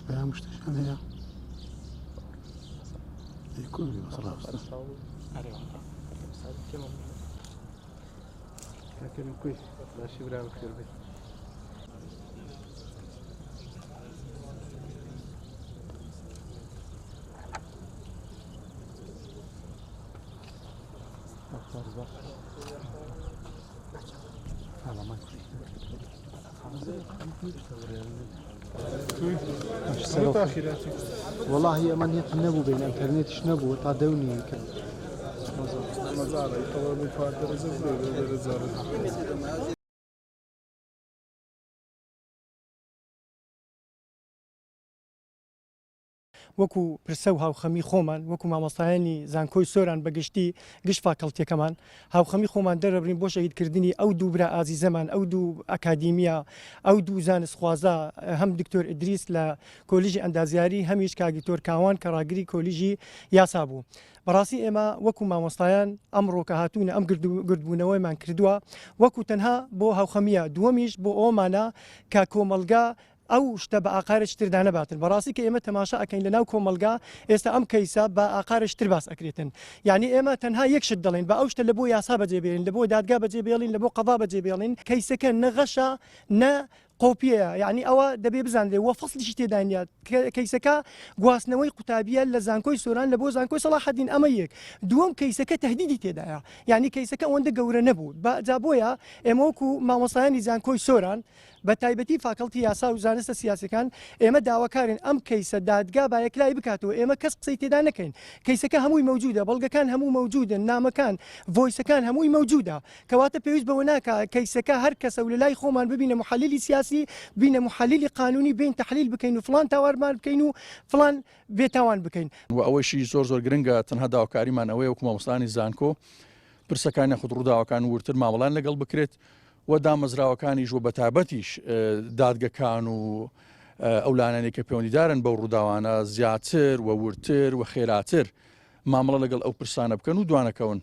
بيان مشتشان هي يكون مصرف لكن كويس ماشي براو خير بي والله هي أمانية نبو بين إنترنتش نبو تعدوني مزارة يطور من فاتر زفر وەکو پرسە و هاوخەمی خۆمان وەکو مامۆستایانی زانکۆی سۆران بەگشتی گشت فاکەڵتیەکەمان هاوخەمی خۆمان دەرەبرین بۆ شەهیدکردنی ئەو دوو برا ئازیزەمان ئەو دوو ئەکادیمیا ئەو دوو زانستخوازە هەم دکتۆر ئیدریس لە کۆلیژی ئەندازیاری هەمیش کاگیتۆر کاوان کە ڕاگری کۆلیژی یاسا بوو. بەڕاستی ئێمە وەکو مامۆستایان ئەمڕۆ کە هاتوونە ئەم گردبوونەوەیمان کردووە وەکو تەنها بۆ هاوخەمیە دووەمیش بۆ ئەومانە کە کۆمەلگا ئەو شتە بە ئاقارشتردا نەباتن بەڕاستی کە ئێمە تەماشا ئەکەین لە ناو کۆمەلگا ئێستا ئەم کەیسە بە ئاقارشتر باس ئەکرێتن یعنی ئێمە تەنها یەک شت دەڵێن بە ئەو شتە لە بۆ یاسا بەجێبێڵین لە بۆ دادگا بەجێبێڵین لە بۆ قەضا بەجێبێڵین کەیسەکە نەغەشە نە قۆپیە یعنی ئەوە دەبێ بزانێ وە فەسلیشی تێدانیات کەیسەکە گواستنەوەی قوتابیە لە زانکۆی سۆران لە بۆ زانکۆی سەلاحەدین ئەمە یەک دووەم کەیسەکە تەهدیدی تێدایە یعنی کەیسەکە ئەوەندە گەورە نەبوو جا بۆیە ئێمە وەکو مامۆستایانی زانکۆی سۆران بە تایبەتی فاکەڵتی یاسا و زانستە سیاسەکان ئێمە داواکارین ئەم کەیسە دادگا با یەکلای بکاتەوە ئێمە کەس قسەی تێدا نەکەین کەیسەکە هەمووی مەوجودە بەڵگەکان هەموو مەوجودن نامەکان ڤۆیسەکان هەمووی مەوجودە کەواتە پێویست بەوە ناکە کەیسەکە هەر کەسە و لە لای خۆمان ببینە محەلیلی سیاسی بینە محەلیلی قانونی بین تحلیل بکەین و فلان تاوارمان بکەین و فلان بێتاوان بکەین و ئەوەشی زۆر گرنگە تەنها داواکاریمان ئەوەیە وەکو مامۆستانی زانکۆ پرسەکانی خود ڕووداوەکان ورتر مامەڵان لەگەڵ بکرێت و دامەزراوەکانیش و بەتابەتیش دادگەکان و ئەولانانی کە پەیوەندیدارن بەو ڕووداوانە زیاتر و ورتر و خێراتر مامەڵە لەگەڵ ئەو پرسانە بکەن و دوانەکەون